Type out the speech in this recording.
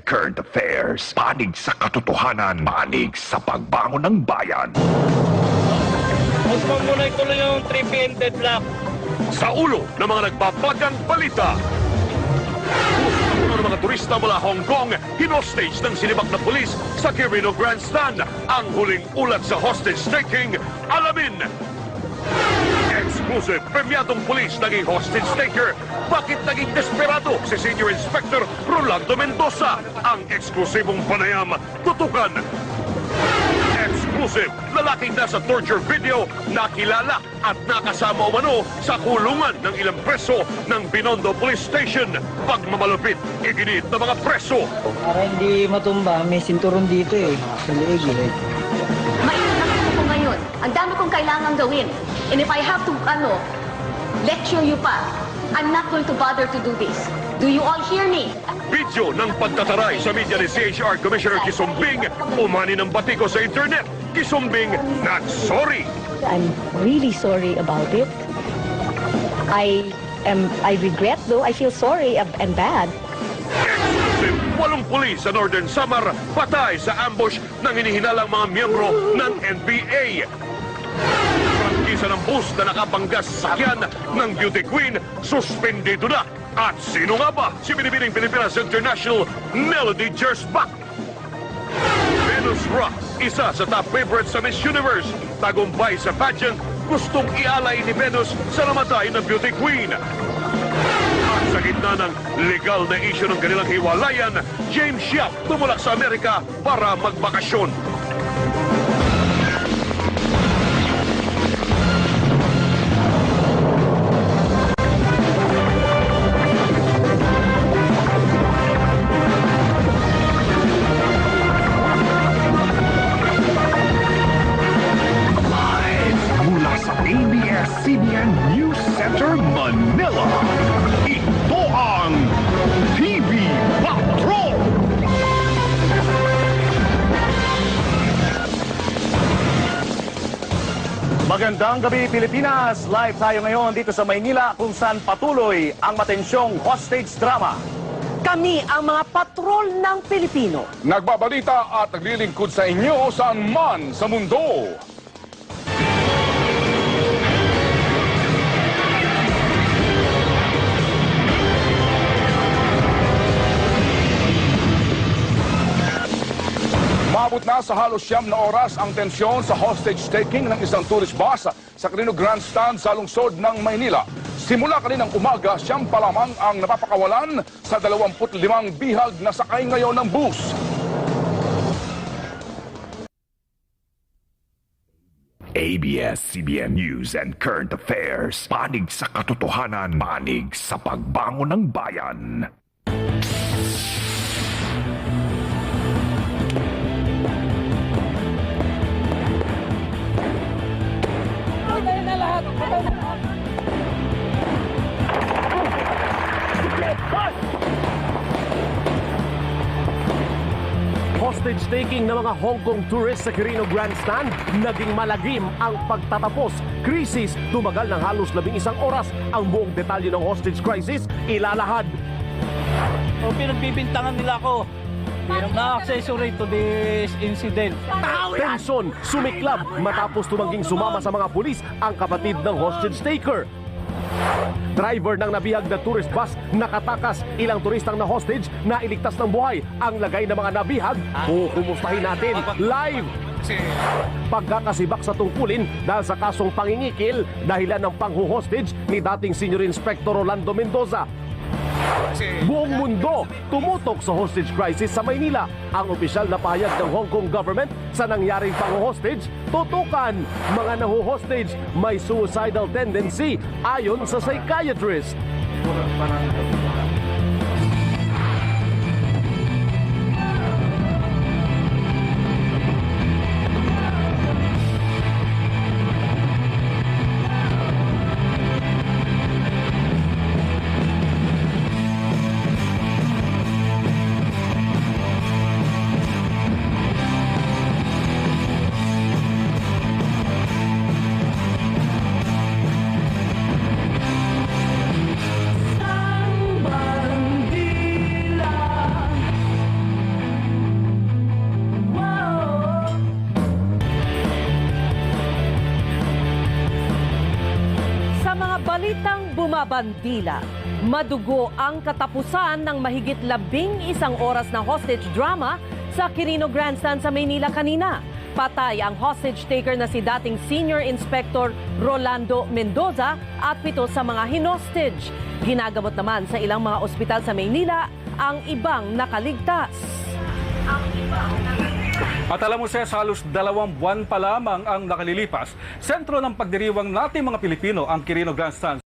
current affairs. Panig sa katotohanan, panig sa pagbangon ng bayan. Huwag mo muna ituloy yung 3 p.m. deadlock. Sa ulo ng mga nagpapagang balita. Puno ng mga turista mula Hong Kong, hinostage ng sinibak na pulis sa Quirino Grandstand. Ang huling ulat sa hostage taking, alamin. Exclusive, premyadong pulis naging hostage taker. Bakit naging desperado si Senior Inspector Rolando Mendoza? Ang eksklusibong panayam, tutukan. Exclusive, lalaking nasa torture video, nakilala at nakasama umano sa kulungan ng ilang preso ng Binondo Police Station. Pagmamalupit, iginit ng mga preso. Para hindi matumba, may sinturon dito sa leeg. Maingat ako ngayon. Ang dami kong kailangang gawin. And if I have to, lecture you pa, I'm not going to bother to do this. Do you all hear me? Video ng pagtataray sa media ni CHR Commissioner Kisumbing, umani ng batiko sa internet. Kisumbing, not sorry. I'm really sorry about it. I regret though. I feel sorry and bad. Exclusive, 8 pulis sa Northern Samar patay sa ambush ng hinihinalang mga miyembro ng NPA. Prangkisa ng bus na nakabanggas sa sakyan ng beauty queen, suspendido na. At sino nga ba si Binibining Pilipinas International Melody Gersbach? Venus Rock, isa sa top favorites sa Miss Universe. Tagumpay sa pageant, gustong ialay ni Venus sa namatay na beauty queen. At sa gitna ng legal na issue ng kanilang hiwalayan, James Yap tumulak sa Amerika para magbakasyon. Mula sa ABS-CBN News Center, Manila, ito ang TV Patrol! Magandang gabi, Pilipinas! Live tayo ngayon dito sa Maynila kung saan patuloy ang matensyong hostage drama. Kami ang mga patrol ng Pilipino. Nagbabalita at naglilingkod sa inyo saan man sa mundo. Maabot na sa halos 9 na oras ang tensyon sa hostage-taking ng isang tourist bus sa Quirino Grandstand sa lungsod ng Maynila. Simula kaninang umaga, 9 pa lamang ang napapakawalan sa 25 bihag na sakay ngayon ng bus. ABS-CBN News and Current Affairs. Panig sa katotohanan, panig sa pagbangon ng bayan. Hostage-taking ng mga Hong Kong tourists sa Quirino Grandstand, naging malagim ang pagtatapos. Krisis, tumagal ng halos 11 oras. Ang buong detalye ng hostage crisis, ilalahad. Pinagbibintangan nila ako. Na-accessory to this incident. Tensyon, sumiklab matapos tumangging sumama sa mga pulis ang kapatid ng hostage-taker. Driver ng nabihag na tourist bus nakatakas, ilang turistang na hostage na iligtas ng buhay. Ang lagay ng mga nabihag, kumustahin natin live. Pagkakasibak sa tungkulin dahil sa kasong pangingikil dahilan ng panghuhostage ni dating Senior Inspector Rolando Mendoza. Buong mundo tumutok sa hostage crisis sa Maynila. Ang opisyal na pahayag ng Hong Kong government sa nangyaring pang-hostage, tutukan mga nahu-hostage may suicidal tendency ayon sa psychiatrist. Balitang bumabandila. Madugo ang katapusan ng mahigit 11 oras na hostage drama sa Quirino Grandstand sa Maynila kanina. Patay ang hostage taker na si dating Senior Inspector Rolando Mendoza at 7 sa mga hinostage. Ginagamot naman sa ilang mga ospital sa Maynila ang ibang nakaligtas. At alam mo, Ses, halos 2 buwan pa lamang ang nakalilipas. Sentro ng pagdiriwang nating mga Pilipino ang Quirino Grandstand